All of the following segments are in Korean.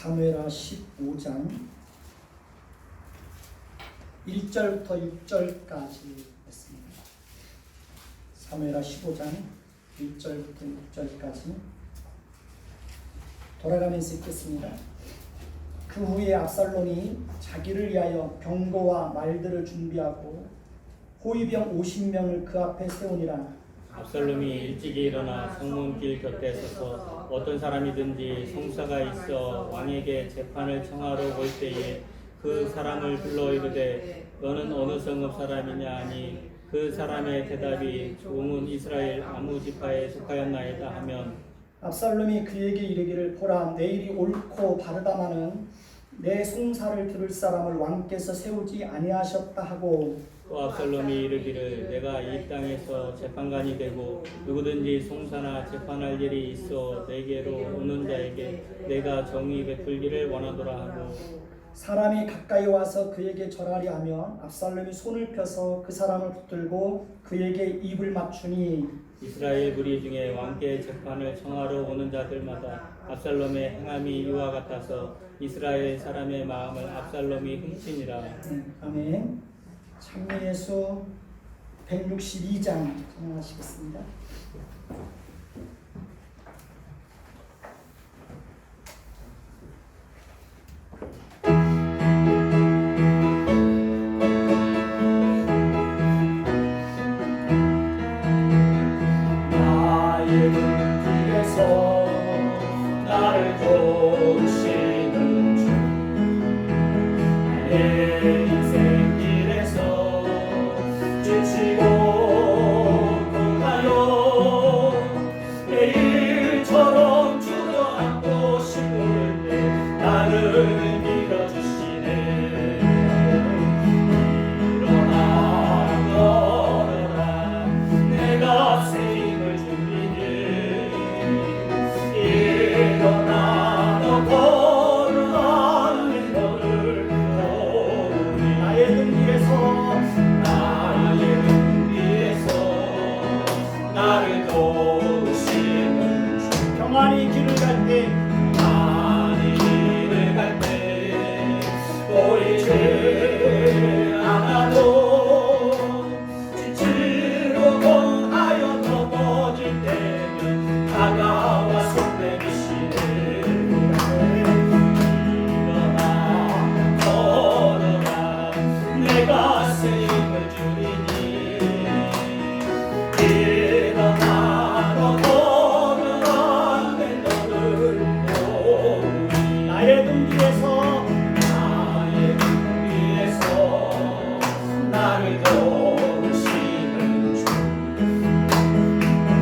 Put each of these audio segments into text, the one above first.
사무엘하 15장 1절부터 6절까지 했습니다. 사무엘하 15장 1절부터 6절까지 돌아가면서 읽겠습니다. 그 후에 압살롬이 자기를 위하여 병거와 말들을 준비하고 호위병 50명을 그 앞에 세우니라. 압살롬이 일찍이 일어나 성문길 곁에 서서 어떤 사람이든지 송사가 있어 왕에게 재판을 청하러 올 때에 그 사람을 불러 이르되 너는 어느 성읍 사람이냐 하니 그 사람의 대답이 종은 이스라엘 아무 지파에 속하였나이다 하면 압살롬이 그에게 이르기를 보라 내일이 옳고 바르다마는 내 송사를 들을 사람을 왕께서 세우지 아니하셨다 하고 또 압살롬이 이르기를 내가 이 땅에서 재판관이 되고 누구든지 송사나 재판할 일이 있어 내게로 오는 자에게 내가 정의 베풀기를 원하노라 하고 사람이 가까이 와서 그에게 절하려 하면 압살롬이 손을 펴서 그 사람을 붙들고 그에게 입을 맞추니 이스라엘 무리 중에 왕께 재판을 청하러 오는 자들마다 압살롬의 행함이 이와 같아서 이스라엘 사람의 마음을 압살롬이 훔치니라. 아멘. 찬미예수 162장 찬양하시겠습니다. 나의 눈길에서 나를 도우시는 주 내 인생 길에서 지치고 고나요 내일처럼 주저앉고 싶을 때 나를 밀어주시네. 일어나 걸어라 내가 새 힘을 주리니 일어나 너 걸어라 내 너를 도우리. 나의 등 위에서 나를 도우시는 주 평안히 길을 갈 때 보이지 않아도 지치고 공하여 넘어질 때면 다가와 손 내미시네. 일어나 걸어라 내가 새 힘을 주리니 일어나 너 걸어라 내 너를 도우리. 나의 등 뒤에서 나를 도우시는 주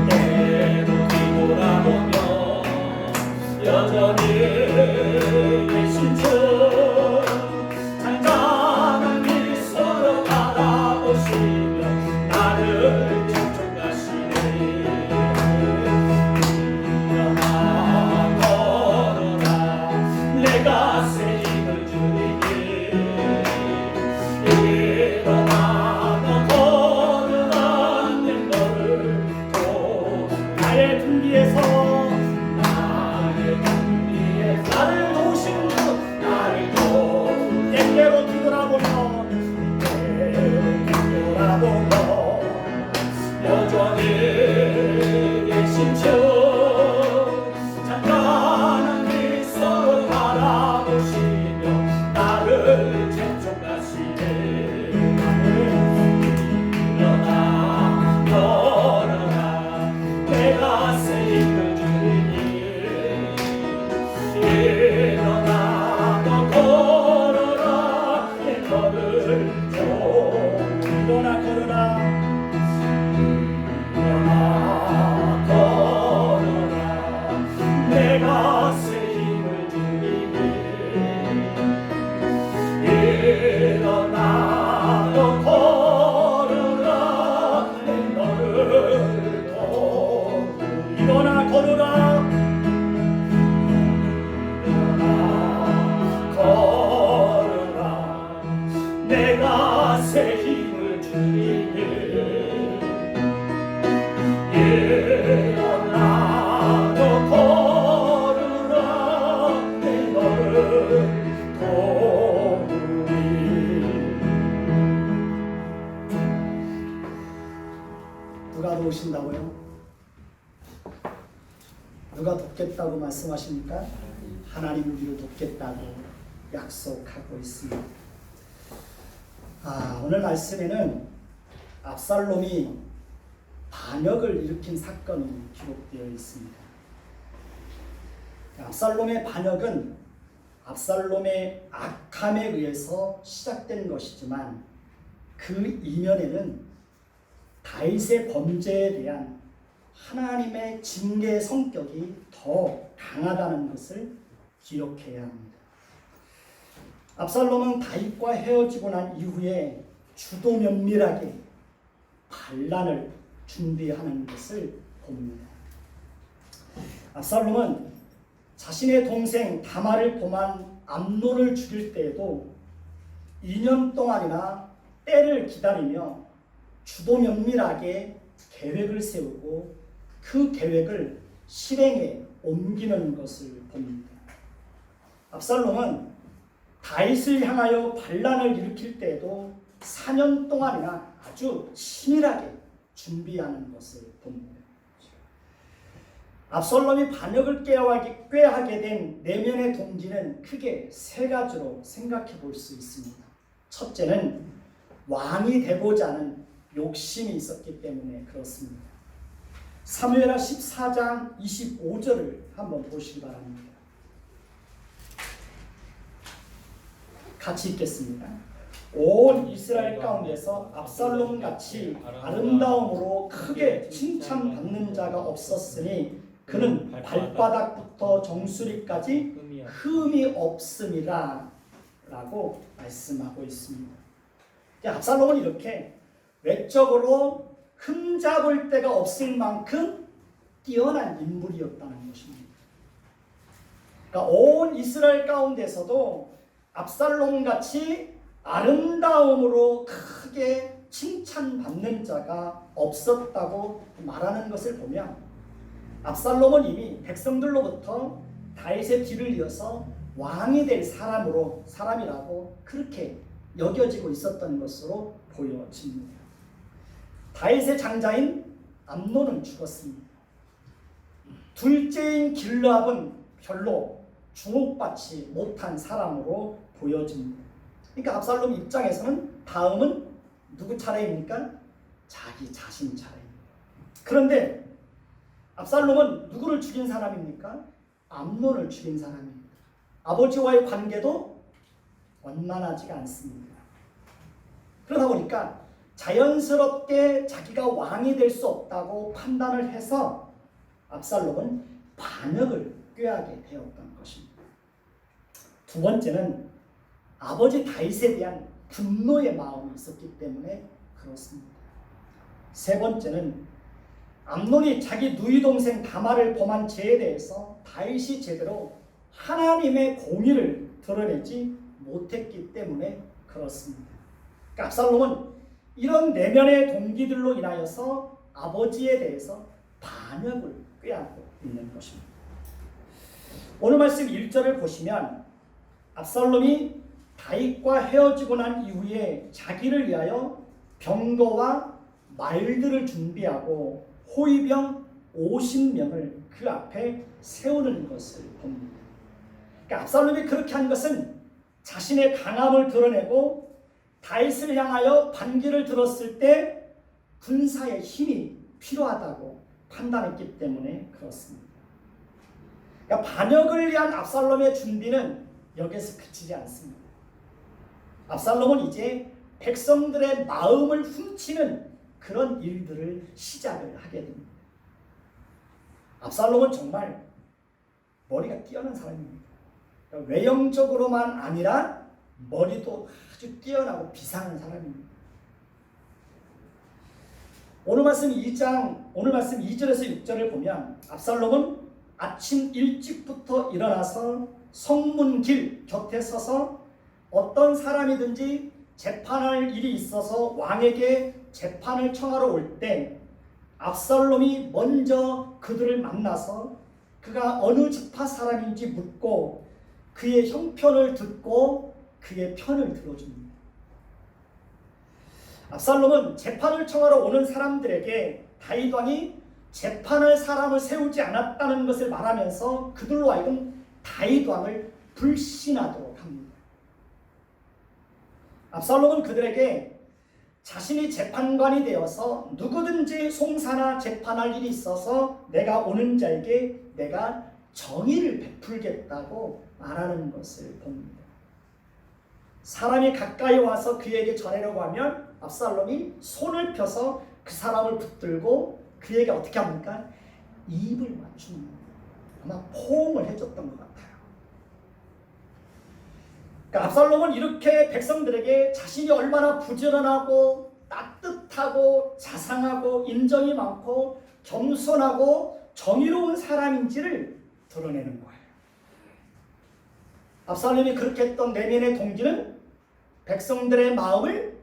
때로 뒤돌아보며 여전히 계신 주 잔잔한 미소로 바라보시며 나를 촉촉하시네. 일어나 걸어라 내가 새 힘을 주리니 일어나 너 걸어라 내 너를 나의 등 뒤에서 나를 도우시는 주 나를 때때로 뒤돌아보며 여전히 계신 주 잔잔한 미소로 바라보시며 나를 재촉하시네. 일어나 걸어라 내가 새 힘을 주리니 일어나 너 걸어라 내 너를 도우리. 일어나 걸어라 일어나 걸어라 내가 새 힘을 주리니 일어나 너 걸어라 내 너를 도우리. 일어나 걸어라 일어나 걸어라 내가 새 힘을 주리니 일어나 너 걸어라 내 너를 오신다고요? 누가 돕겠다고 말씀하십니까? 하나님 우리를 돕겠다고 약속하고 있습니다. 오늘 말씀에는 압살롬이 반역을 일으킨 사건이 기록되어 있습니다. 압살롬의 반역은 압살롬의 악함에 의해서 시작된 것이지만 그 이면에는 다윗의 범죄에 대한 하나님의 징계의 성격이 더 강하다는 것을 기억해야 합니다. 압살롬은 다윗과 헤어지고 난 이후에 주도 면밀하게 반란을 준비하는 것을 봅니다. 압살롬은 자신의 동생 다말을 범한 암논을 죽일 때에도 2년 동안이나 때를 기다리며 주도 면밀하게 계획을 세우고 그 계획을 실행에 옮기는 것을 봅니다. 압살롬은 다윗을 향하여 반란을 일으킬 때에도 4년 동안이나 아주 치밀하게 준비하는 것을 봅니다. 압살롬이 반역을 꾀하게 된 내면의 동기는 크게 세 가지로 생각해 볼 수 있습니다. 첫째는 왕이 되고자 하는 욕심이 있었기 때문에 그렇습니다. 사무엘하 14장 25절을 한번 보시기 바랍니다. 같이 읽겠습니다. 온 이스라엘 가운데서 압살롬 같이 아름다움으로 크게 칭찬받는 자가 없었으니 그는 발바닥부터 정수리까지 흠이 없음이라 라고 말씀하고 있습니다. 압살롬은 이렇게 외적으로 흠잡을 데가 없을 만큼 뛰어난 인물이었다는 것입니다. 그러니까 온 이스라엘 가운데서도 압살롬 같이 아름다움으로 크게 칭찬받는 자가 없었다고 말하는 것을 보면 압살롬은 이미 백성들로부터 다윗의 뒤를 이어서 왕이 될 사람이라고 그렇게 여겨지고 있었던 것으로 보여집니다. 다윗의 장자인 암논은 죽었습니다. 둘째인 길르압은 별로 주목받지 못한 사람으로 보여집니다. 그러니까 압살롬 입장에서는 다음은 누구 차례입니까? 자기 자신 차례입니다. 그런데 압살롬은 누구를 죽인 사람입니까? 암논을 죽인 사람입니다. 아버지와의 관계도 원만하지가 않습니다. 그러다 보니까 자연스럽게 자기가 왕이 될 수 없다고 판단을 해서 압살롬은 반역을 꾀하게 되었던 것입니다. 두 번째는 아버지 다윗에 대한 분노의 마음이 있었기 때문에 그렇습니다. 세 번째는 암논이 자기 누이 동생 다말을 범한 죄에 대해서 다윗이 제대로 하나님의 공의를 드러내지 못했기 때문에 그렇습니다. 그러니까 압살롬은 이런 내면의 동기들로 인하여서 아버지에 대해서 반역을 꾀하고 있는 것입니다. 오늘 말씀 1절을 보시면 압살롬이 다윗과 헤어지고 난 이후에 자기를 위하여 병거와 말들을 준비하고 호위병 50명을 그 앞에 세우는 것을 봅니다. 그러니까 압살롬이 그렇게 한 것은 자신의 강함을 드러내고 다윗을 향하여 반기를 들었을 때 군사의 힘이 필요하다고 판단했기 때문에 그렇습니다. 그러니까 반역을 위한 압살롬의 준비는 여기서 그치지 않습니다. 압살롬은 이제 백성들의 마음을 훔치는 그런 일들을 시작을 하게 됩니다. 압살롬은 정말 머리가 뛰어난 사람입니다. 그러니까 외형적으로만 아니라 머리도 아주 뛰어나고 비상한 사람입니다. 오늘 말씀 2절에서 6절을 보면 압살롬은 아침 일찍부터 일어나서 성문길 곁에 서서 어떤 사람이든지 재판할 일이 있어서 왕에게 재판을 청하러 올 때 압살롬이 먼저 그들을 만나서 그가 어느 지파 사람인지 묻고 그의 형편을 듣고 그의 편을 들어줍니다. 압살롬은 재판을 청하러 오는 사람들에게 다윗 왕이 재판할 사람을 세우지 않았다는 것을 말하면서 그들로 하여금 다윗 왕을 불신하도록 합니다. 압살롬은 그들에게 자신이 재판관이 되어서 누구든지 송사나 재판할 일이 있어서 내가 오는 자에게 내가 정의를 베풀겠다고 말하는 것을 봅니다. 사람이 가까이 와서 그에게 전하려고 하면 압살롬이 손을 펴서 그 사람을 붙들고 그에게 어떻게 합니까? 입을 맞추는 겁니다. 아마 포옹을 해줬던 것 같아요. 그러니까 압살롬은 이렇게 백성들에게 자신이 얼마나 부지런하고 따뜻하고 자상하고 인정이 많고 겸손하고 정의로운 사람인지를 드러내는 거예요. 압살롬이 그렇게 했던 내면의 동기는 백성들의 마음을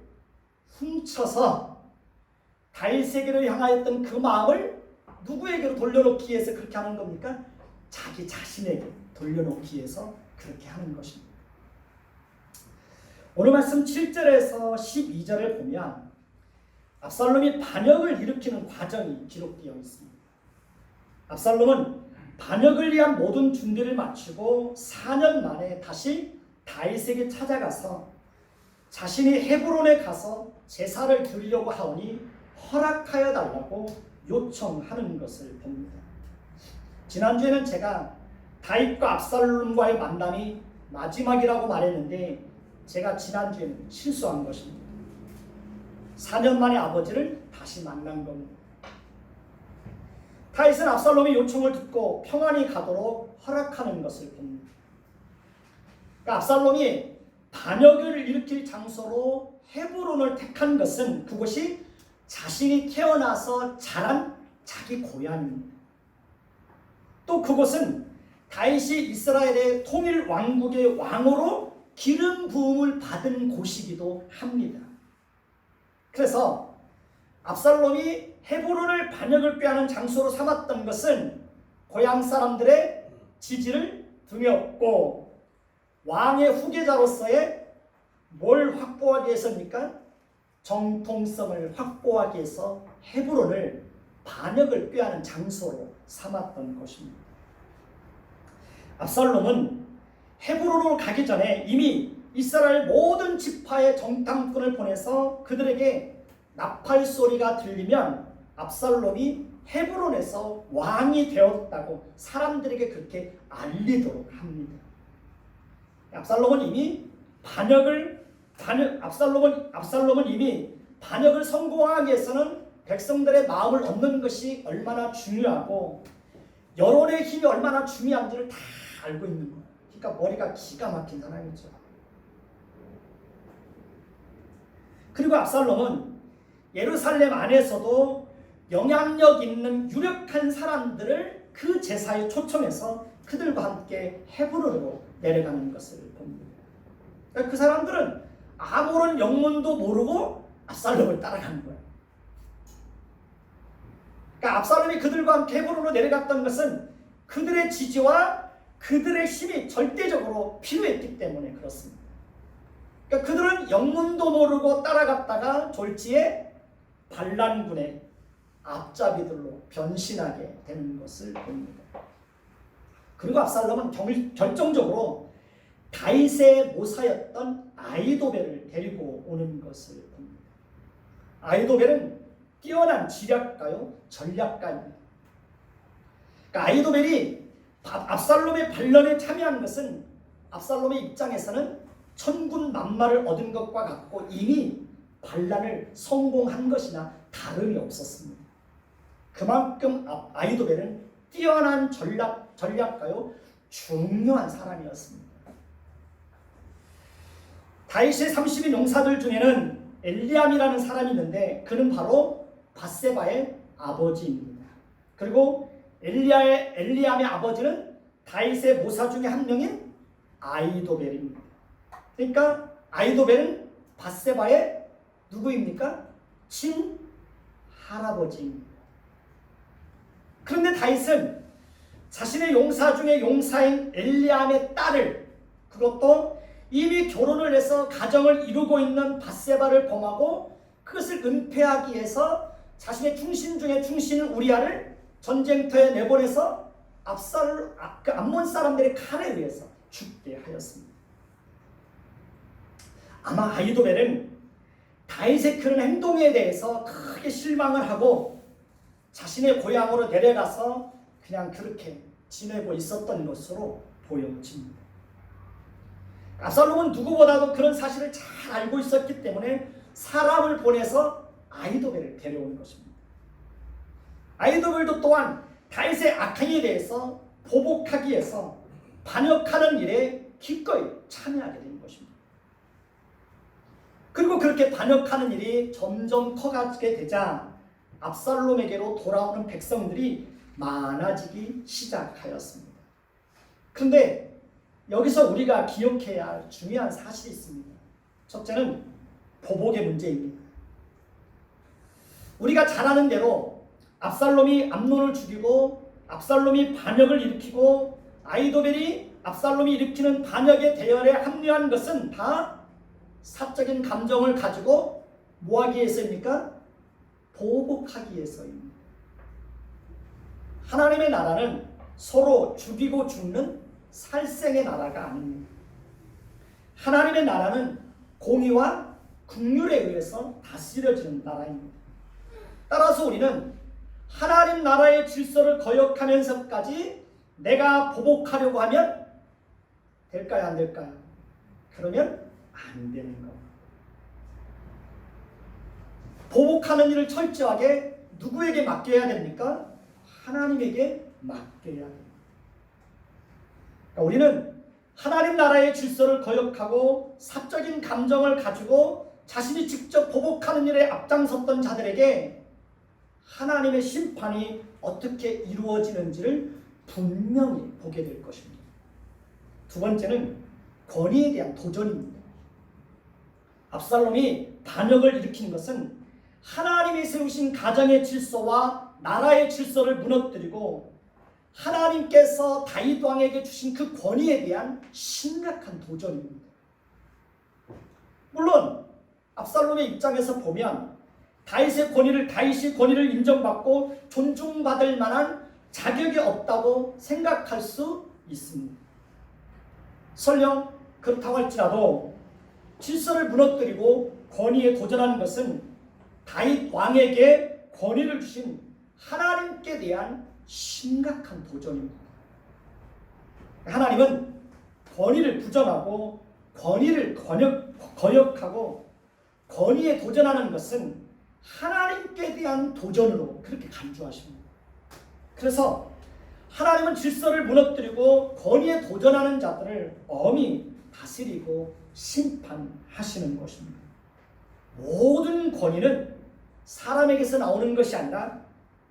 훔쳐서 다윗에게로 향하였던 그 마음을 누구에게로 돌려놓기 위해서 그렇게 하는 겁니까? 자기 자신에게 돌려놓기 위해서 그렇게 하는 것입니다. 오늘 말씀 7절에서 12절을 보면 압살롬이 반역을 일으키는 과정이 기록되어 있습니다. 압살롬은 반역을 위한 모든 준비를 마치고 4년 만에 다시 다윗에게 찾아가서 자신이 헤브론에 가서 제사를 드리려고 하오니 허락하여 달라고 요청하는 것을 봅니다. 지난주에는 제가 다윗과 압살롬과의 만남이 마지막이라고 말했는데 제가 지난주에는 실수한 것입니다. 4년 만에 아버지를 다시 만난 겁니다. 다윗은 압살롬의 요청을 듣고 평안히 가도록 허락하는 것을 봅니다. 그러니까 압살롬이 반역을 일으킬 장소로 헤브론을 택한 것은 그곳이 자신이 태어나서 자란 자기 고향입니다. 또 그곳은 다윗이 이스라엘의 통일 왕국의 왕으로 기름 부음을 받은 곳이기도 합니다. 그래서 압살롬이 헤브론을 반역을 꾀하는 장소로 삼았던 것은 고향 사람들의 지지를 등에 업고 왕의 후계자로서의 뭘 확보하기 위해서입니까? 정통성을 확보하기 위해서 헤브론을 반역을 꾀하는 장소로 삼았던 것입니다. 압살롬은 헤브론으로 가기 전에 이미 이스라엘 모든 지파의 정탐꾼을 보내서 그들에게 나팔 소리가 들리면 압살롬이 헤브론에서 왕이 되었다고 사람들에게 그렇게 알리도록 합니다. 압살롬은 이미 압살롬은 이미 반역을 성공하기 위해서는 백성들의 마음을 얻는 것이 얼마나 중요하고 여론의 힘이 얼마나 중요한지를 다 알고 있는 거예요. 그러니까 머리가 기가 막힌 사람이죠. 그리고 압살롬은 예루살렘 안에서도 영향력 있는 유력한 사람들을 그 제사에 초청해서 그들과 함께 헤브론으로 내려가는 것을 봅니다. 그러니까 그 사람들은 아무런 영문도 모르고 압살롬을 따라가는 거예요. 그러니까 압살롬이 그들과 함께 헤브론으로 내려갔던 것은 그들의 지지와 그들의 힘이 절대적으로 필요했기 때문에 그렇습니다. 그러니까 그들은 영문도 모르고 따라갔다가 졸지에 반란군의 앞잡이들로 변신하게 되는 것을 봅니다. 그리고 압살롬은 결정적으로 다윗의 모사였던 아히도벨을 데리고 오는 것을 봅니다. 아히도벨은 뛰어난 지략가요, 전략가입니다. 그러니까 아히도벨이 압살롬의 반란에 참여한 것은 압살롬의 입장에서는 천군 만마를 얻은 것과 같고 이미 반란을 성공한 것이나 다름이 없었습니다. 그만큼 아히도벨은 뛰어난 전략가요, 중요한 사람이었습니다. 다윗의 30인 용사들 중에는 엘리암이라는 사람이 있는데 그는 바로 밧세바의 아버지입니다. 그리고 엘리암의 아버지는 다윗의 모사 중에 한 명인 아히도벨입니다. 그러니까 아히도벨은 밧세바의 누구입니까? 친할아버지입니다. 그런데 다윗은 자신의 용사 중에 용사인 엘리암의 딸을, 그것도 이미 결혼을 해서 가정을 이루고 있는 밧세바를 범하고 그것을 은폐하기 위해서 자신의 충신 중에 충신인 우리아를 전쟁터에 내보내서 암몬 사람들의 칼에 의해서 죽게 하였습니다. 아마 아히도벨은 다윗의 그런 행동에 대해서 크게 실망을 하고 자신의 고향으로 내려가서 그냥 그렇게 지내고 있었던 것으로 보여집니다. 압살롬은 누구보다도 그런 사실을 잘 알고 있었기 때문에 사람을 보내서 아히도벨을 데려온 것입니다. 아히도벨도 또한 다윗의 악행에 대해서 보복하기 위해서 반역하는 일에 기꺼이 참여하게 된 것입니다. 그리고 그렇게 반역하는 일이 점점 커가게 되자 압살롬에게로 돌아오는 백성들이 많아지기 시작하였습니다. 그런데 여기서 우리가 기억해야 할 중요한 사실이 있습니다. 첫째는 보복의 문제입니다. 우리가 잘 아는 대로 압살롬이 암논을 죽이고 압살롬이 반역을 일으키고 아히도벨이 압살롬이 일으키는 반역의 대열에 합류한 것은 다 사적인 감정을 가지고 뭐하기 위해서입니까? 보복하기 위해서입니다. 하나님의 나라는 서로 죽이고 죽는 살생의 나라가 아닙니다. 하나님의 나라는 공의와 긍휼에 의해서 다스려지는 나라입니다. 따라서 우리는 하나님 나라의 질서를 거역하면서까지 내가 보복하려고 하면 될까요? 안 될까요? 그러면 안 되는 겁니다. 보복하는 일을 철저하게 누구에게 맡겨야 됩니까? 하나님에게 맡겨야 됩니다. 그러니까 우리는 하나님 나라의 질서를 거역하고 사적인 감정을 가지고 자신이 직접 보복하는 일에 앞장섰던 자들에게 하나님의 심판이 어떻게 이루어지는지를 분명히 보게 될 것입니다. 두 번째는 권위에 대한 도전입니다. 압살롬이 반역을 일으킨 것은 하나님이 세우신 가정의 질서와 나라의 질서를 무너뜨리고 하나님께서 다윗 왕에게 주신 그 권위에 대한 심각한 도전입니다. 물론 압살롬의 입장에서 보면 다윗의 권위를 인정받고 존중받을 만한 자격이 없다고 생각할 수 있습니다. 설령 그렇다고 할지라도 질서를 무너뜨리고 권위에 도전하는 것은 다윗 왕에게 권위를 주신 하나님께 대한 심각한 도전입니다. 하나님은 권위를 부정하고 권위를 거역하고 권위에 도전하는 것은 하나님께 대한 도전으로 그렇게 간주하십니다. 그래서 하나님은 질서를 무너뜨리고 권위에 도전하는 자들을 엄히 다스리고 심판하시는 것입니다. 모든 권위는 사람에게서 나오는 것이 아니라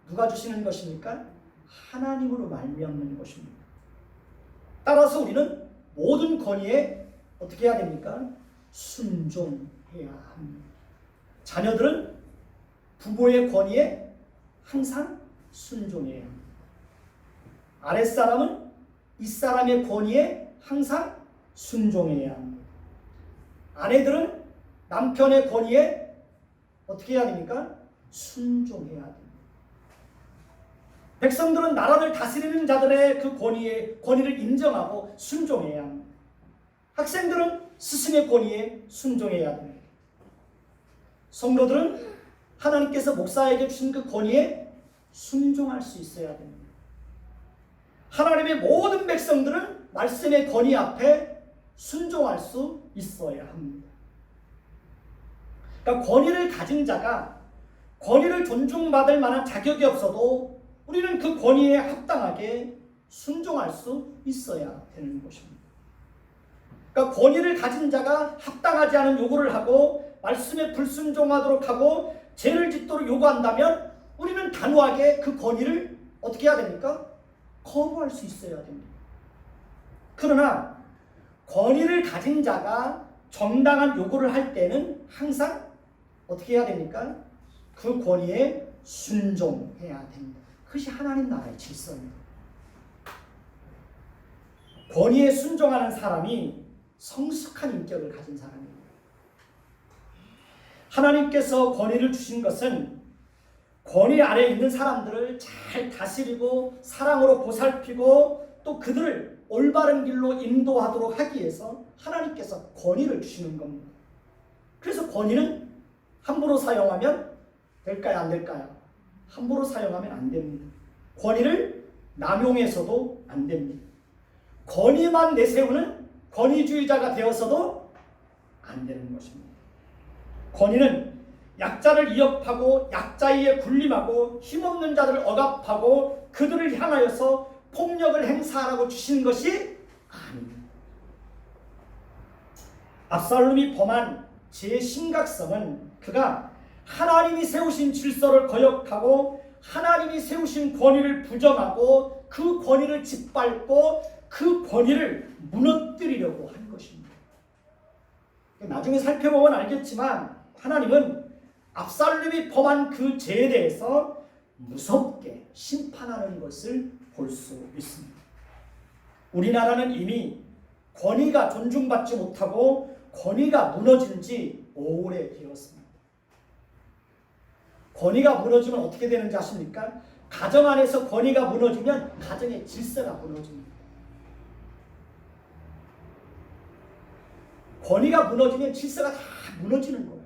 누가 주시는 것입니까? 하나님으로 말미암는 것입니다. 따라서 우리는 모든 권위에 어떻게 해야 됩니까? 순종해야 합니다. 자녀들은 부모의 권위에 항상 순종해야 합니다. 아랫사람은 윗사람의 권위에 항상 순종해야 합니다. 아내들은 남편의 권위에 어떻게 해야 됩니까? 순종해야 됩니다. 백성들은 나라를 다스리는 자들의 그 권위를 인정하고 순종해야 합니다. 학생들은 스승의 권위에 순종해야 됩니다. 성도들은 하나님께서 목사에게 주신 그 권위에 순종할 수 있어야 됩니다. 하나님의 모든 백성들은 말씀의 권위 앞에 순종할 수 있어야 합니다. 그러니까 권위를 가진 자가 권위를 존중받을 만한 자격이 없어도 우리는 그 권위에 합당하게 순종할 수 있어야 되는 것입니다. 그러니까 권위를 가진 자가 합당하지 않은 요구를 하고 말씀에 불순종하도록 하고 죄를 짓도록 요구한다면 우리는 단호하게 그 권위를 어떻게 해야 됩니까? 거부할 수 있어야 됩니다. 그러나 권위를 가진 자가 정당한 요구를 할 때는 항상 어떻게 해야 됩니까? 그 권위에 순종해야 됩니다. 그것이 하나님 나라의 질서입니다. 권위에 순종하는 사람이 성숙한 인격을 가진 사람입니다. 하나님께서 권위를 주신 것은 권위 아래에 있는 사람들을 잘 다스리고 사랑으로 보살피고 또 그들을 올바른 길로 인도하도록 하기 위해서 하나님께서 권위를 주시는 겁니다. 그래서 권위는 함부로 사용하면 될까요? 안 될까요? 함부로 사용하면 안 됩니다. 권위를 남용해서도 안 됩니다. 권위만 내세우는 권위주의자가 되어서도 안 되는 것입니다. 권위는 약자를 위협하고 약자에 군림하고 힘없는 자들을 억압하고 그들을 향하여서 폭력을 행사하라고 주신 것이 아닙니다. 압살롬이 범한 죄의 심각성은 그가 하나님이 세우신 질서를 거역하고 하나님이 세우신 권위를 부정하고 그 권위를 짓밟고 그 권위를 무너뜨리려고 한 것입니다. 나중에 살펴보면 알겠지만 하나님은 압살롬이 범한 그 죄에 대해서 무섭게 심판하는 것을 볼 수 있습니다. 우리나라는 이미 권위가 존중받지 못하고 권위가 무너진 지 오래되었습니다. 권위가 무너지면 어떻게 되는지 아십니까? 가정 안에서 권위가 무너지면 가정의 질서가 무너집니다. 권위가 무너지면 질서가 다 무너지는 거예요.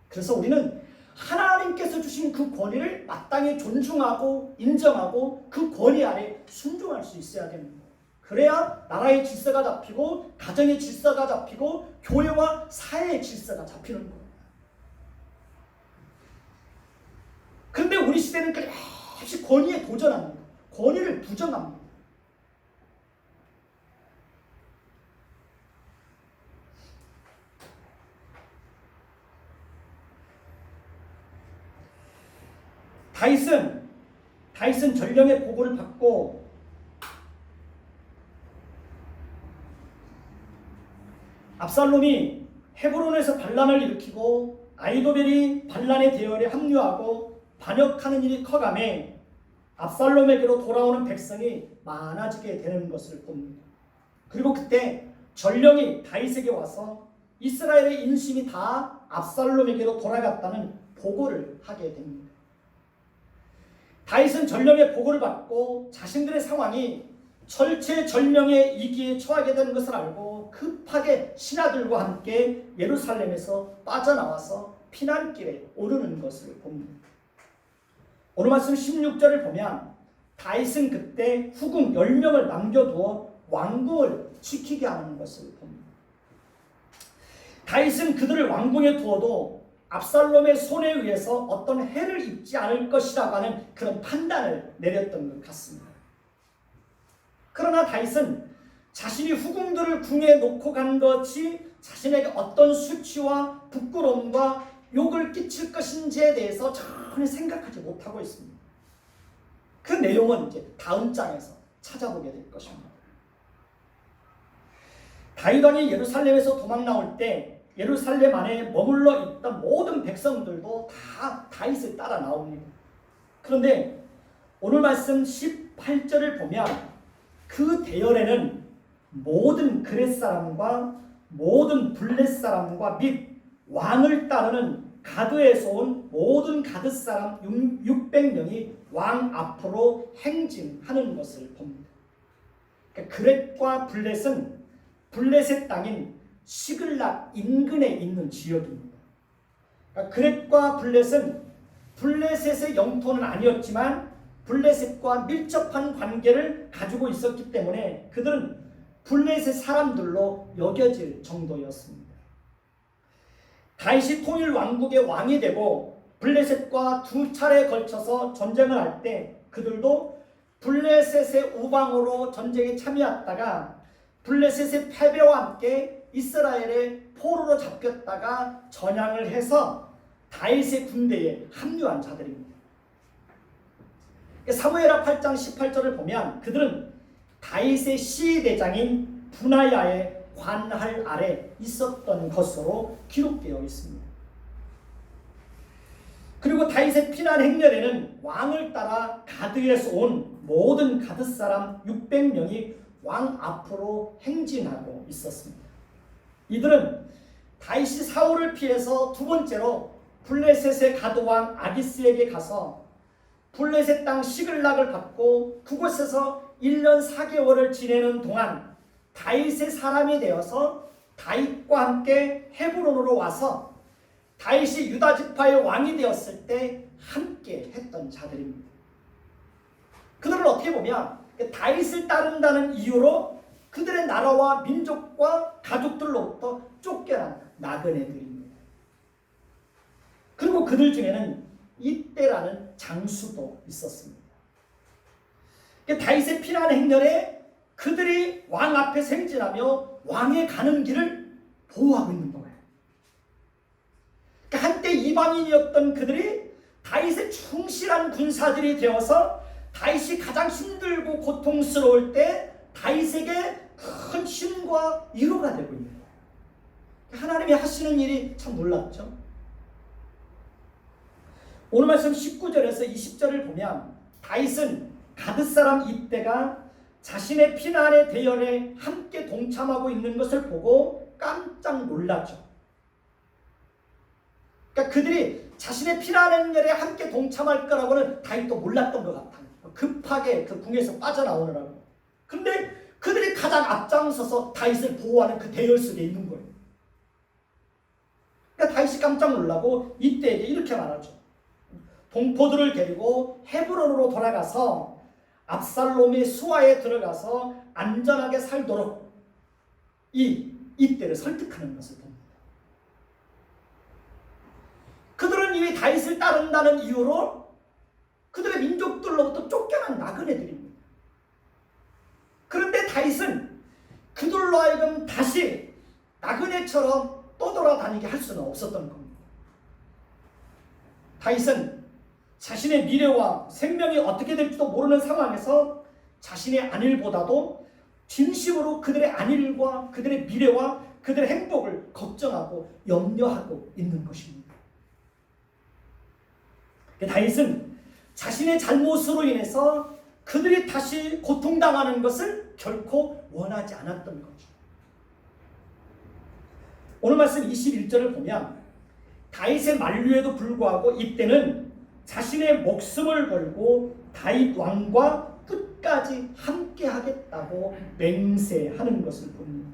그래서 우리는 하나님께서 주신 그 권위를 마땅히 존중하고 인정하고 그 권위 아래 순종할 수 있어야 됩니다. 그래야 나라의 질서가 잡히고 가정의 질서가 잡히고 교회와 사회의 질서가 잡히는 거예요. 그런데 우리 시대는 끝없이 권위에 도전합니다. 권위를 부정합니다. 다윗은 전령의 보고를 받고 압살롬이 헤브론에서 반란을 일으키고 아히도벨이 반란의 대열에 합류하고 반역하는 일이 커가매 압살롬에게로 돌아오는 백성이 많아지게 되는 것을 봅니다. 그리고 그때 전령이 다윗에게 와서 이스라엘의 인심이 다 압살롬에게로 돌아갔다는 보고를 하게 됩니다. 다윗은 전령의 보고를 받고 자신들의 상황이 철체절명의 위기에 처하게 되는 것을 알고 급하게 신하들과 함께 예루살렘에서 빠져나와서 피난길에 오르는 것을 봅니다. 오늘 말씀 16절을 보면 다윗은 그때 후궁 10명을 남겨두어 왕궁을 지키게 하는 것을 봅니다. 다윗은 그들을 왕궁에 두어도 압살롬의 손에 의해서 어떤 해를 입지 않을 것이라고 하는 그런 판단을 내렸던 것 같습니다. 그러나 다윗은 자신이 후궁들을 궁에 놓고 간 것이 자신에게 어떤 수치와 부끄러움과 욕을 끼칠 것인지에 대해서 전혀 생각하지 못하고 있습니다. 그 내용은 이제 다음 장에서 찾아보게 될 것입니다. 다윗 왕이 예루살렘에서 도망 나올 때 예루살렘 안에 머물러 있던 모든 백성들도 다 다윗을 따라 나옵니다. 그런데 오늘 말씀 18절을 보면 그 대열에는 모든 그렛 사람과 모든 블렛 사람과 및 왕을 따르는 가드에서 온 모든 가드 사람 600명이 왕 앞으로 행진하는 것을 봅니다. 그러니까 그렛과 블렛은 블렛의 땅인 시글락 인근에 있는 지역입니다. 그러니까 그렛과 블렛은 블레셋의 영토는 아니었지만 블레셋과 밀접한 관계를 가지고 있었기 때문에 그들은 블레셋 사람들로 여겨질 정도였습니다. 다윗이 통일 왕국의 왕이 되고 블레셋과 두 차례에 걸쳐서 전쟁을 할 때 그들도 블레셋의 우방으로 전쟁에 참여했다가 블레셋의 패배와 함께 이스라엘의 포로로 잡혔다가 전향을 해서 다윗의 군대에 합류한 자들입니다. 사무엘하 8장 18절을 보면 그들은 다윗의 시대장인 분하야의 관할 아래 있었던 것으로 기록되어 있습니다. 그리고 다윗의 피난 행렬에는 왕을 따라 가드에서 온 모든 가드 사람 600명이 왕 앞으로 행진하고 있었습니다. 이들은 다윗이 사울을 피해서 두 번째로 블레셋의 가드왕 아기스에게 가서 블레셋 땅 시글락을 받고 그곳에서 1년 4개월을 지내는 동안 다윗의 사람이 되어서 다윗과 함께 헤브론으로 와서 다윗이 유다 지파의 왕이 되었을 때 함께 했던 자들입니다. 그들은 어떻게 보면 다윗을 따른다는 이유로 그들의 나라와 민족과 가족들로부터 쫓겨난 나그네들입니다. 그리고 그들 중에는 이때라는 장수도 있었습니다. 다윗의 피난 행렬에 그들이 왕 앞에 생진하며 왕의 가는 길을 보호하고 있는 거예요. 한때 이방인이었던 그들이 다윗의 충실한 군사들이 되어서 다윗이 가장 힘들고 고통스러울 때 다윗에게 큰 힘과 위로가 되고 있는 거예요. 하나님이 하시는 일이 참 놀랍죠. 오늘 말씀 19절에서 20절을 보면 다윗은 가드 사람 이때가 자신의 피난의 대열에 함께 동참하고 있는 것을 보고 깜짝 놀랐죠. 그러니까 그들이 자신의 피난의 대열에 함께 동참할 거라고는 다윗도 몰랐던 것 같아요. 급하게 그 궁에서 빠져나오느라고. 근데 그들이 가장 앞장서서 다윗을 보호하는 그 대열 속에 있는 거예요. 그러니까 다윗이 깜짝 놀라고 이때에게 이렇게 말하죠. 동포들을 데리고 헤브론으로 돌아가서 압살롬의 수하에 들어가서 안전하게 살도록 이때를 설득하는 것을 봅니다. 그들은 이미 다윗을 따른다는 이유로 그들의 민족들로부터 쫓겨난 나그네들입니다. 그런데 다윗은 그들로 하여금 다시 나그네처럼 떠돌아다니게 할 수는 없었던 겁니다. 다윗은 자신의 미래와 생명이 어떻게 될지도 모르는 상황에서 자신의 안일보다도 진심으로 그들의 안일과 그들의 미래와 그들의 행복을 걱정하고 염려하고 있는 것입니다. 다윗은 자신의 잘못으로 인해서 그들이 다시 고통당하는 것을 결코 원하지 않았던 거죠. 오늘 말씀 21절을 보면 다윗의 만류에도 불구하고 이때는 자신의 목숨을 걸고 다윗 왕과 끝까지 함께 하겠다고 맹세하는 것을 봅니다.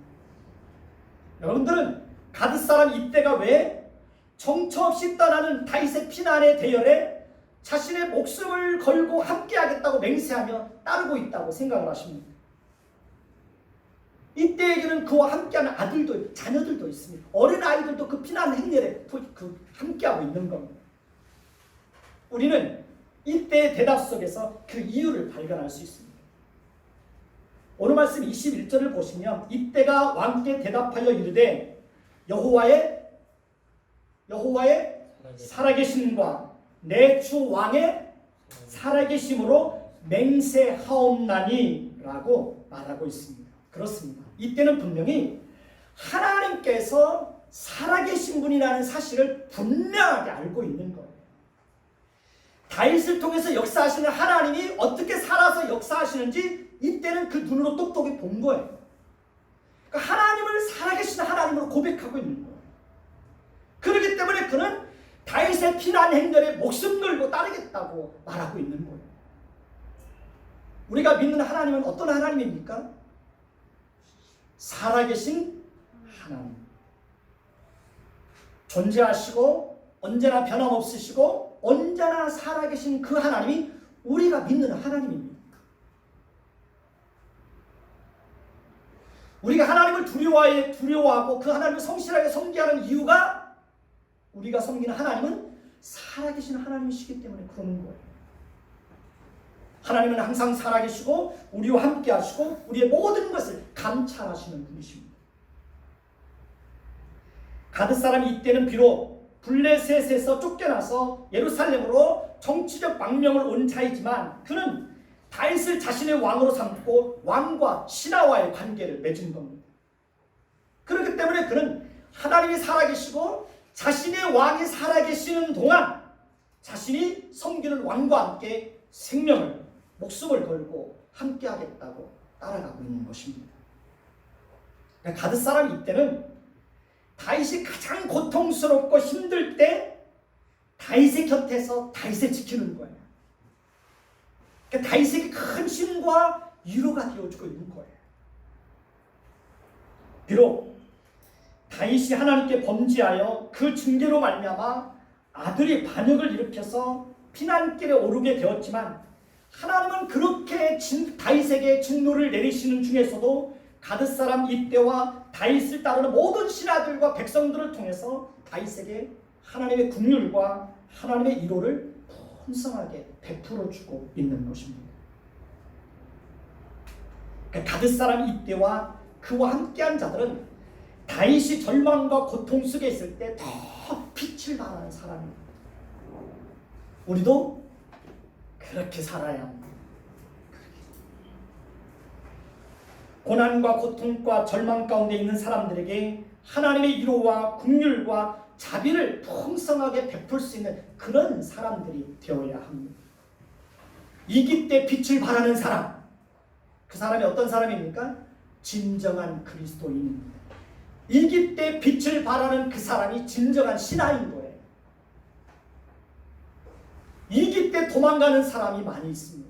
여러분들은 가드 사람 이때가 왜 정처 없이 떠나는 다윗의 피난의 대열에 자신의 목숨을 걸고 함께 하겠다고 맹세하며 따르고 있다고 생각을 하십니까? 이때에게는 그와 함께하는 아들도 자녀들도 있습니다. 어린 아이들도 그 피난 행렬에 함께하고 있는 겁니다. 우리는 이때의 대답 속에서 그 이유를 발견할 수 있습니다. 오늘 말씀 21절을 보시면 이때가 왕께 대답하여 이르되 여호와의 살아계심과 내 주 왕의 살아계심으로 맹세하옵나니 라고 말하고 있습니다. 그렇습니다. 이때는 분명히 하나님께서 살아계신 분이라는 사실을 분명하게 알고 있는 거예요. 다윗을 통해서 역사하시는 하나님이 어떻게 살아서 역사하시는지 이때는 그 눈으로 똑똑히 본 거예요. 그러니까 하나님을 살아계신 하나님으로 고백하고 있는 거예요. 그렇기 때문에 그는 다윗의 피난 행렬에 목숨 걸고 따르겠다고 말하고 있는 거예요. 우리가 믿는 하나님은 어떤 하나님입니까? 살아계신 하나님. 존재하시고 언제나 변함없으시고 언제나 살아계신 그 하나님이 우리가 믿는 하나님입니다. 우리가 하나님을 두려워하고 그 하나님을 성실하게 섬기하는 이유가 우리가 섬기는 하나님은 살아계신 하나님이시기 때문에 그러는 거예요. 하나님은 항상 살아계시고 우리와 함께 하시고 우리의 모든 것을 감찰하시는 분이십니다. 가드 사람이 이때는 비록 블레셋에서 쫓겨나서 예루살렘으로 정치적 망명을 온 자이지만 그는 다윗을 자신의 왕으로 삼고 왕과 신하와의 관계를 맺은 겁니다. 그렇기 때문에 그는 하나님이 살아계시고 자신의 왕이 살아계시는 동안 자신이 섬기는 왕과 함께 생명을 목숨을 걸고 함께 하겠다고 따라가고 있는 것입니다. 가드 사람이 이때는 다윗이 가장 고통스럽고 힘들 때 다윗의 곁에서 다윗을 지키는 거예요. 그러니까 다윗에게 큰 힘과 위로가 되어주고 있는 거예요. 비록 다윗이 하나님께 범죄하여 그 징계로 말미암아 아들이 반역을 일으켜서 피난길에 오르게 되었지만, 하나님은 그렇게 다윗에게 진노를 내리시는 중에서도 가드 사람 입대와 다윗을 따르는 모든 신하들과 백성들을 통해서 다윗에게 하나님의 긍휼과 하나님의 위로를 풍성하게 베풀어주고 있는 것입니다. 그러니까 가드 사람 입대와 그와 함께한 자들은 다윗이 절망과 고통 속에 있을 때 더 빛을 발하는 사람입니다. 우리도 그렇게 살아야 합니다. 고난과 고통과 절망 가운데 있는 사람들에게 하나님의 위로와 긍휼과 자비를 풍성하게 베풀 수 있는 그런 사람들이 되어야 합니다. 이기 때 빛을 발하는 사람, 그 사람이 어떤 사람입니까? 진정한 그리스도인입니다. 이기 때 빛을 발하는 그 사람이 진정한 신하인 거예요. 이기 때 도망가는 사람이 많이 있습니다.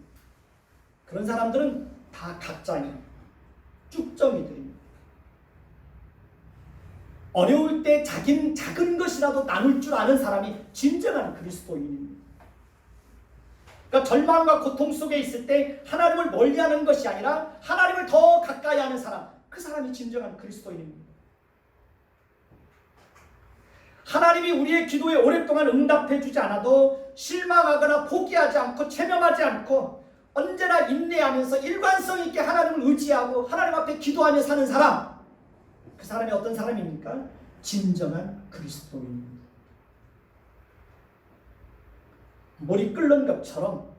그런 사람들은 다 가짜입니다. 쭉정이들입니다. 어려울 때 작은 것이라도 나눌 줄 아는 사람이 진정한 그리스도인입니다. 그러니까 절망과 고통 속에 있을 때 하나님을 멀리하는 것이 아니라 하나님을 더 가까이 하는 사람, 그 사람이 진정한 그리스도인입니다. 하나님이 우리의 기도에 오랫동안 응답해 주지 않아도 실망하거나 포기하지 않고 체념하지 않고 언제나 인내하면서 일관성 있게 하나님을 의지하고 하나님 앞에 기도하며 사는 사람, 그 사람이 어떤 사람입니까? 진정한 그리스도인입니다. 물이 끓는 것처럼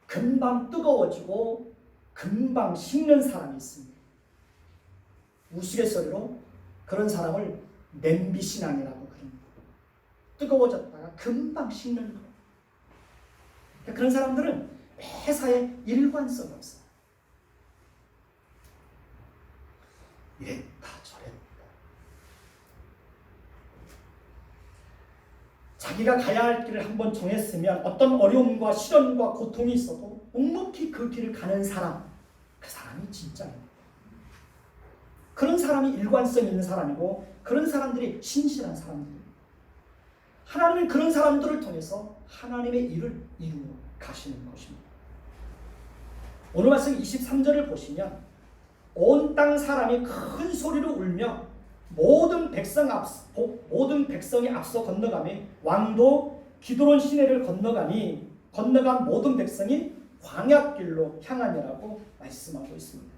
금방 뜨거워지고 금방 식는 사람이 있습니다. 우스갯소리로 그런 사람을 냄비신앙이라고 그럽니다. 뜨거워졌다가 금방 식는 거예요. 그런 사람들은 회사에 일관성이 없어요. 이랬다 저랬다. 자기가 가야 할 길을 한번 정했으면 어떤 어려움과 시련과 고통이 있어도 묵묵히 그 길을 가는 사람, 그 사람이 진짜입니다. 그런 사람이 일관성 있는 사람이고 그런 사람들이 신실한 사람들입니다. 하나님은 그런 사람들을 통해서 하나님의 일을 이루어 가시는 것입니다. 오늘 말씀 23절을 보시면 온 땅 사람이 큰 소리로 울며 모든 백성이 앞서 건너가며 왕도 기드론 시내를 건너간 모든 백성이 광야길로 향하니라고 말씀하고 있습니다.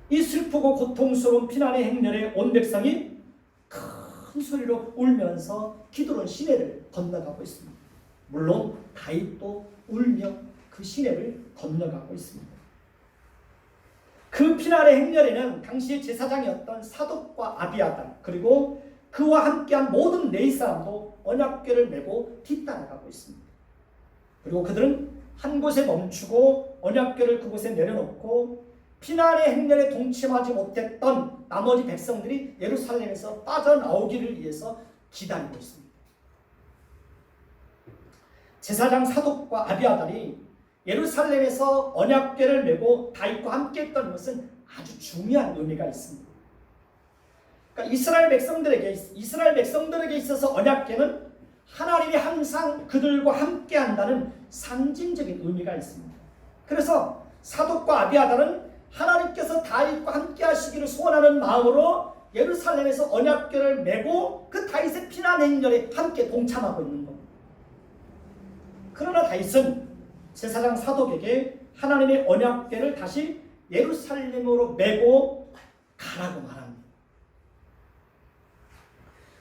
이 슬프고 고통스러운 피난의 행렬에 온 백성이 큰 소리로 울면서 기드론 시내를 건너가고 있습니다. 물론 다윗도 울며 그 시내를 건너가고 있습니다. 그 피난의 행렬에는 당시의 제사장이었던 사독과 아비아달 그리고 그와 함께한 모든 레위 사람도 언약궤를 메고 뒤따라가고 있습니다. 그리고 그들은 한 곳에 멈추고 언약궤를 그곳에 내려놓고 피난의 행렬에 동침하지 못했던 나머지 백성들이 예루살렘에서 빠져나오기를 위해서 기다리고 있습니다. 제사장 사독과 아비아달이 예루살렘에서 언약궤를 메고 다윗과 함께 했던 것은 아주 중요한 의미가 있습니다. 그러니까 이스라엘 백성들에게 있어서 언약궤는 하나님이 항상 그들과 함께 한다는 상징적인 의미가 있습니다. 그래서 사독과 아비아달은 하나님께서 다윗과 함께 하시기를 소원하는 마음으로 예루살렘에서 언약궤를 메고 그 다윗의 피난 행렬에 함께 동참하고 있는 겁니다. 그러나 다윗은 제사장 사독에게 하나님의 언약궤를 다시 예루살렘으로 메고 가라고 말합니다.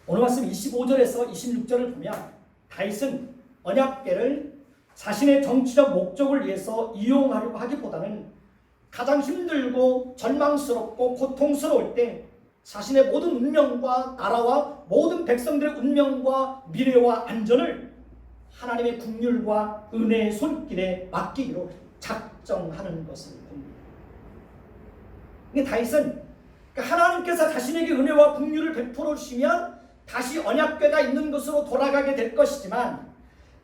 오늘 말씀 25절에서 26절을 보면 다윗은 언약궤를 자신의 정치적 목적을 위해서 이용하려고 하기보다는 가장 힘들고 절망스럽고 고통스러울 때 자신의 모든 운명과 나라와 모든 백성들의 운명과 미래와 안전을 하나님의 긍휼과 은혜의 손길에 맡기기로 작정하는 것을 봅니다. 다윗은 하나님께서 자신에게 은혜와 긍휼을 베풀어 주시면 다시 언약궤가 있는 곳으로 돌아가게 될 것이지만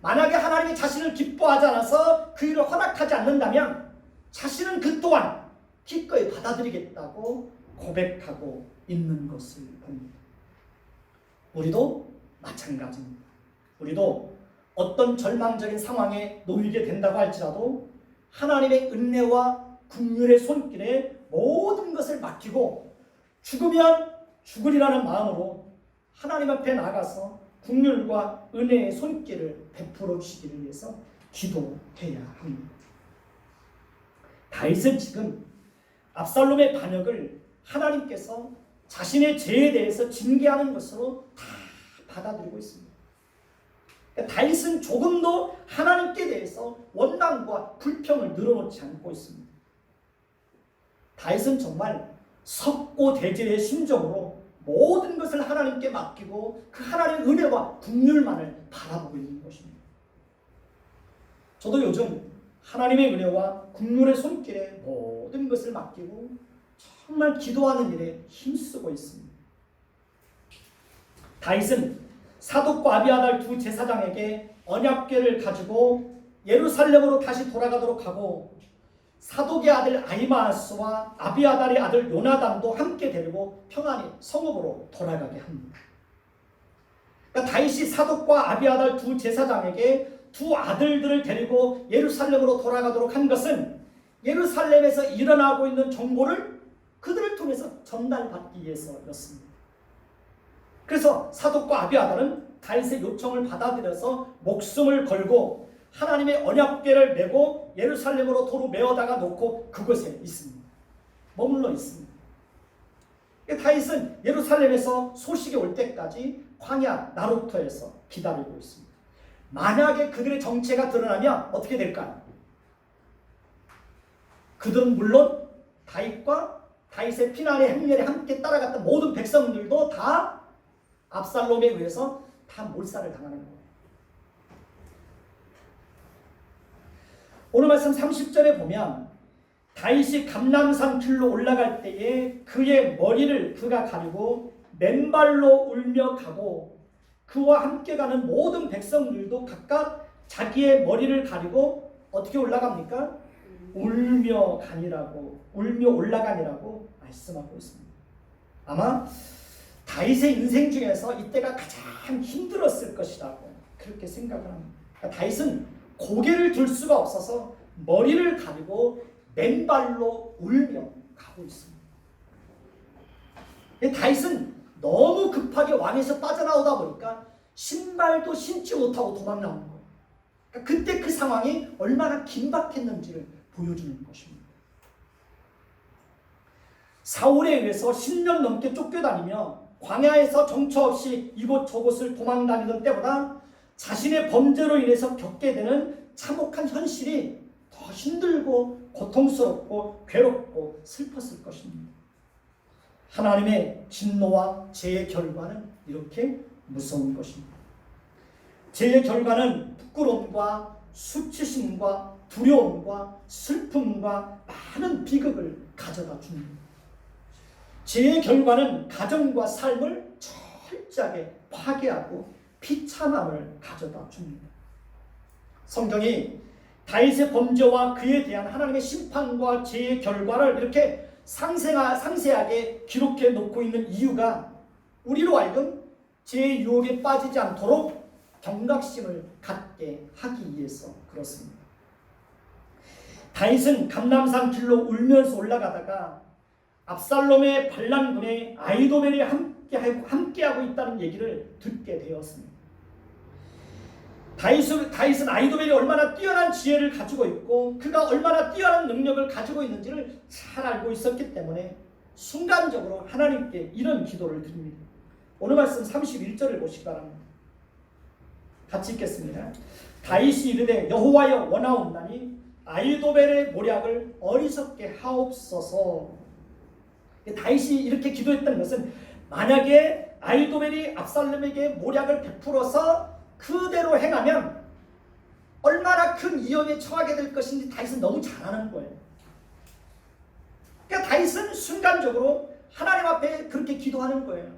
만약에 하나님이 자신을 기뻐하지 않아서 그 일을 허락하지 않는다면 자신은 그 또한 기꺼이 받아들이겠다고 고백하고 있는 것을 봅니다. 우리도 마찬가지입니다. 우리도 어떤 절망적인 상황에 놓이게 된다고 할지라도 하나님의 은혜와 긍휼의 손길에 모든 것을 맡기고 죽으면 죽으리라는 마음으로 하나님 앞에 나가서 긍휼과 은혜의 손길을 베풀어 주시기를 위해서 기도해야 합니다. 다윗은 지금 압살롬의 반역을 하나님께서 자신의 죄에 대해서 징계하는 것으로 다 받아들이고 있습니다. 다윗은 조금도 하나님께 대해서 원망과 불평을 늘어놓지 않고 있습니다. 다윗은 정말 석고대죄의 심정으로 모든 것을 하나님께 맡기고 그 하나님의 은혜와 긍휼만을 바라보고 있는 것입니다. 저도 요즘 하나님의 은혜와 긍휼의 손길에 모든 것을 맡기고 정말 기도하는 일에 힘쓰고 있습니다. 다윗은 사독과 아비아달 두 제사장에게 언약궤를 가지고 예루살렘으로 다시 돌아가도록 하고 사독의 아들 아히마아스와 아비아달의 아들 요나단도 함께 데리고 평안히 성읍으로 돌아가게 합니다. 그러니까 다윗이 사독과 아비아달 두 제사장에게 두 아들들을 데리고 예루살렘으로 돌아가도록 한 것은 예루살렘에서 일어나고 있는 정보를 그들을 통해서 전달받기 위해서였습니다. 그래서 사독과 아비아달은 다윗의 요청을 받아들여서 목숨을 걸고 하나님의 언약궤를 메고 예루살렘으로 도로 메어다가 놓고 그곳에 있습니다. 머물러 있습니다. 다윗은 예루살렘에서 소식이 올 때까지 광야 나루터에서 기다리고 있습니다. 만약에 그들의 정체가 드러나면 어떻게 될까요? 그들은 물론 다윗과 다윗의 피난의 행렬에 함께 따라갔던 모든 백성들도 다 압살롬에 의해서 다 몰살을 당하는 거예요. 오늘 말씀 30절에 보면 다윗이 감람산 길로 올라갈 때에 그의 머리를 그가 가리고 맨발로 울며 가고 그와 함께 가는 모든 백성들도 각각 자기의 머리를 가리고 어떻게 올라갑니까? 울며 올라가니라고 말씀하고 있습니다. 아마 다윗의 인생 중에서 이때가 가장 힘들었을 것이라고 그렇게 생각을 합니다. 그러니까 다윗은 고개를 들 수가 없어서 머리를 가리고 맨발로 울며 가고 있습니다. 다윗은 너무 급하게 왕에서 빠져나오다 보니까 신발도 신지 못하고 도망 나오는 거예요. 그러니까 그때 그 상황이 얼마나 긴박했는지를 보여주는 것입니다. 사울에 의해서 10년 넘게 쫓겨다니며 광야에서 정처 없이 이곳 저곳을 도망다니던 때보다 자신의 범죄로 인해서 겪게 되는 참혹한 현실이 더 힘들고 고통스럽고 괴롭고 슬펐을 것입니다. 하나님의 진노와 죄의 결과는 이렇게 무서운 것입니다. 죄의 결과는 부끄러움과 수치심과 두려움과 슬픔과 많은 비극을 가져다 줍니다. 죄의 결과는 가정과 삶을 철저하게 파괴하고 비참함을 가져다 줍니다. 성경이 다윗의 범죄와 그에 대한 하나님의 심판과 죄의 결과를 이렇게 상세하게 기록해 놓고 있는 이유가 우리로 하여금 죄의 유혹에 빠지지 않도록 경각심을 갖게 하기 위해서 그렇습니다. 다윗은 감람산 길로 울면서 올라가다가 압살롬의 반란군에 아히도벨이 함께하고 있다는 얘기를 듣게 되었습니다. 다윗은 아히도벨이 얼마나 뛰어난 지혜를 가지고 있고 그가 얼마나 뛰어난 능력을 가지고 있는지를 잘 알고 있었기 때문에 순간적으로 하나님께 이런 기도를 드립니다. 오늘 말씀 31절을 보시기 바랍니다. 같이 읽겠습니다. 다윗이 이르되 여호와여 원하옵나니 아히도벨의 모략을 어리석게 하옵소서. 다윗이 이렇게 기도했다는 것은 만약에 아히도벨이 압살롬에게 모략을 베풀어서 그대로 행하면 얼마나 큰 위험에 처하게 될 것인지 다윗은 너무 잘 아는 거예요. 그러니까 다윗은 순간적으로 하나님 앞에 그렇게 기도하는 거예요.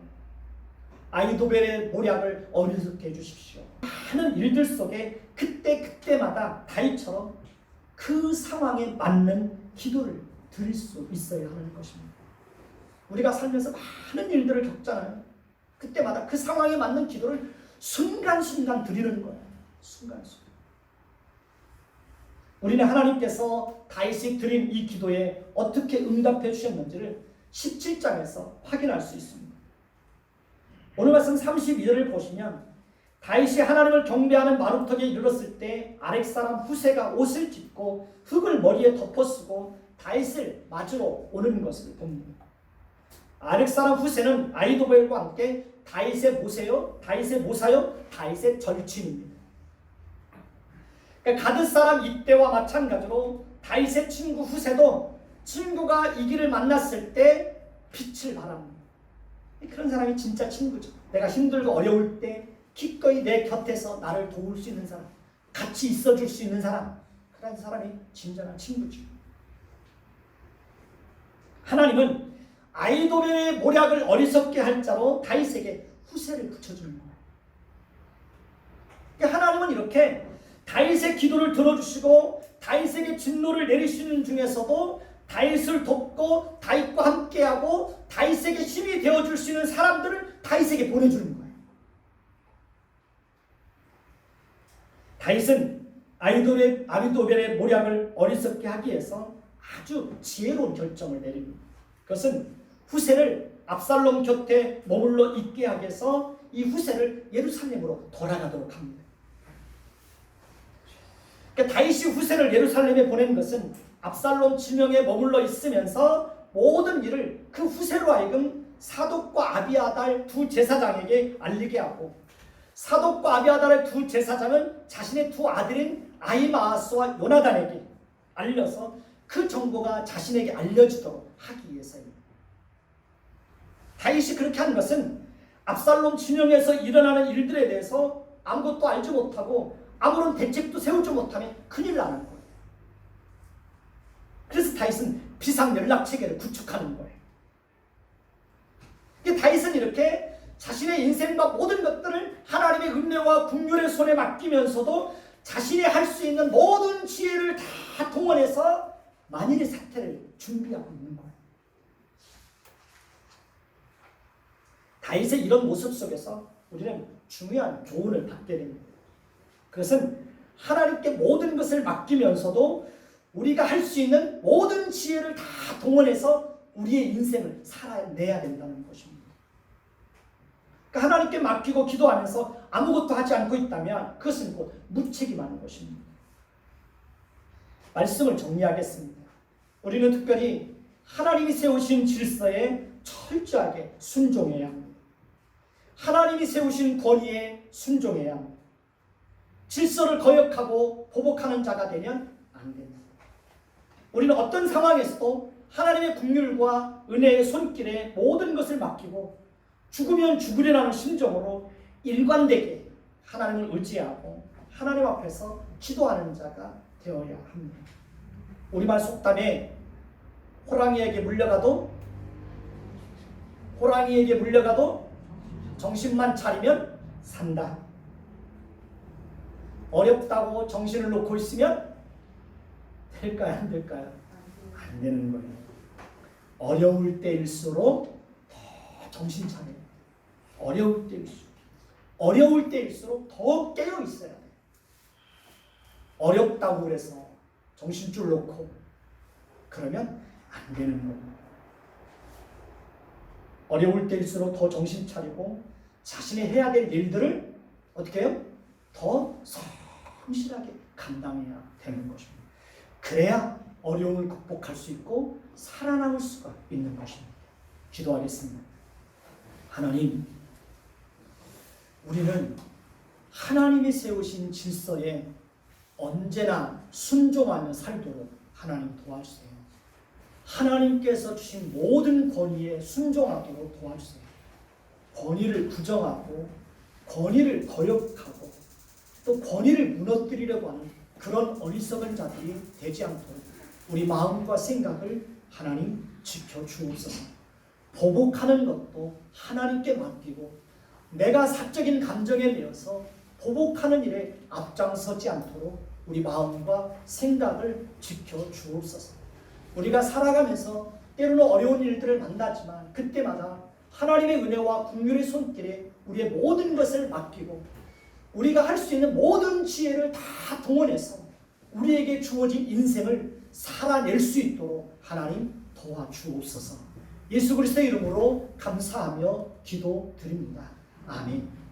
아히도벨의 모략을 어리석게 해주십시오. 많은 일들 속에 그때마다 다윗처럼 그 상황에 맞는 기도를 드릴 수 있어야 하는 것입니다. 우리가 살면서 많은 일들을 겪잖아요. 그때마다 그 상황에 맞는 기도를 순간순간 드리는 거예요. 순간순간. 우리는 하나님께서 다윗이 드린 이 기도에 어떻게 응답해 주셨는지를 17장에서 확인할 수 있습니다. 오늘 말씀 32절을 보시면 다윗이 하나님을 경배하는 마루턱에 이르렀을 때 아렉 사람 후세가 옷을 찢고 흙을 머리에 덮어쓰고 다윗을 맞으러 오는 것을 봅니다. 아렉 사람 후세는 아히도벨과 함께 다윗의 모세요, 다윗의 모사요, 다윗의 절친입니다. 그러니까 가드 사람 이때와 마찬가지로 다윗의 친구 후세도 친구가 이 길을 만났을 때 빛을 발합니다. 그런 사람이 진짜 친구죠. 내가 힘들고 어려울 때 기꺼이 내 곁에서 나를 도울 수 있는 사람, 같이 있어줄 수 있는 사람, 그런 사람이 진정한 친구죠. 하나님은 아히도벨의 모략을 어리석게 할 자로 다윗에게 후세를 붙여주는 거예요. 그러니까 하나님은 이렇게 다윗의 기도를 들어주시고 다윗에게 진노를 내리시는 중에서도 다윗을 돕고 다윗과 함께하고 다윗에게 힘이 되어줄 수 있는 사람들을 다윗에게 보내주는 거예요. 다윗은 아히도벨의 모략을 어리석게 하기 위해서 아주 지혜로운 결정을 내립니다. 그것은 후세를 압살롬 곁에 머물러 있게 하기 위해서 이 후세를 예루살렘으로 돌아가도록 합니다. 그러니까 다윗이 후세를 예루살렘에 보낸 것은 압살롬 지명에 머물러 있으면서 모든 일을 그 후세로 하여금 사독과 아비아달 두 제사장에게 알리게 하고, 사독과 아비아달의 두 제사장은 자신의 두 아들인 아히마아스와 요나단에게 알려서 그 정보가 자신에게 알려지도록 하기 위해서입니다. 다윗이 그렇게 한 것은 압살롬 진영에서 일어나는 일들에 대해서 아무것도 알지 못하고 아무런 대책도 세우지 못하면 큰일 나는 거예요. 그래서 다윗은 비상연락체계를 구축하는 거예요. 다윗은 이렇게 자신의 인생과 모든 것들을 하나님의 은혜와 긍휼의 손에 맡기면서도 자신이 할 수 있는 모든 지혜를 다 동원해서 만일의 사태를 준비하고 있는 거예요. 다윗의 이런 모습 속에서 우리는 중요한 교훈을 받게 됩니다. 그것은 하나님께 모든 것을 맡기면서도 우리가 할 수 있는 모든 지혜를 다 동원해서 우리의 인생을 살아내야 된다는 것입니다. 그러니까 하나님께 맡기고 기도하면서 아무것도 하지 않고 있다면 그것은 곧 무책임한 것입니다. 말씀을 정리하겠습니다. 우리는 특별히 하나님이 세우신 질서에 철저하게 순종해야 합니다. 하나님이 세우신 권위에 순종해야 합니다. 질서를 거역하고 보복하는 자가 되면 안 됩니다. 우리는 어떤 상황에서도 하나님의 긍휼과 은혜의 손길에 모든 것을 맡기고 죽으면 죽으리라는 심정으로 일관되게 하나님을 의지하고 하나님 앞에서 기도하는 자가 되어야 합니다. 우리말 속담에 호랑이에게 물려가도 정신만 차리면 산다. 어렵다고 정신을 놓고 있으면 될까요? 안 될까요? 안 되는 거예요. 어려울 때일수록 더 정신 차려요. 어려울 때일수록 더 깨어 있어야 돼요. 어렵다고 그래서 정신줄 놓고 그러면 안 되는 거예요. 어려울 때일수록 더 정신 차리고 자신이 해야 될 일들을 어떻게 해요? 더 성실하게 감당해야 되는 것입니다. 그래야 어려움을 극복할 수 있고 살아남을 수가 있는 것입니다. 기도하겠습니다. 하나님, 우리는 하나님이 세우신 질서에 언제나 순종하며 살도록 하나님 도와주세요. 하나님께서 주신 모든 권위에 순종하도록 도와주세요. 권위를 부정하고 권위를 거역하고 또 권위를 무너뜨리려고 하는 그런 어리석은 자들이 되지 않도록 우리 마음과 생각을 하나님 지켜주옵소서. 보복하는 것도 하나님께 맡기고 내가 사적인 감정에 매여서 보복하는 일에 앞장서지 않도록 우리 마음과 생각을 지켜 주옵소서. 우리가 살아가면서 때로는 어려운 일들을 만나지만 그때마다 하나님의 은혜와 긍휼의 손길에 우리의 모든 것을 맡기고 우리가 할 수 있는 모든 지혜를 다 동원해서 우리에게 주어진 인생을 살아낼 수 있도록 하나님 도와주옵소서. 예수 그리스도의 이름으로 감사하며 기도드립니다. 아멘.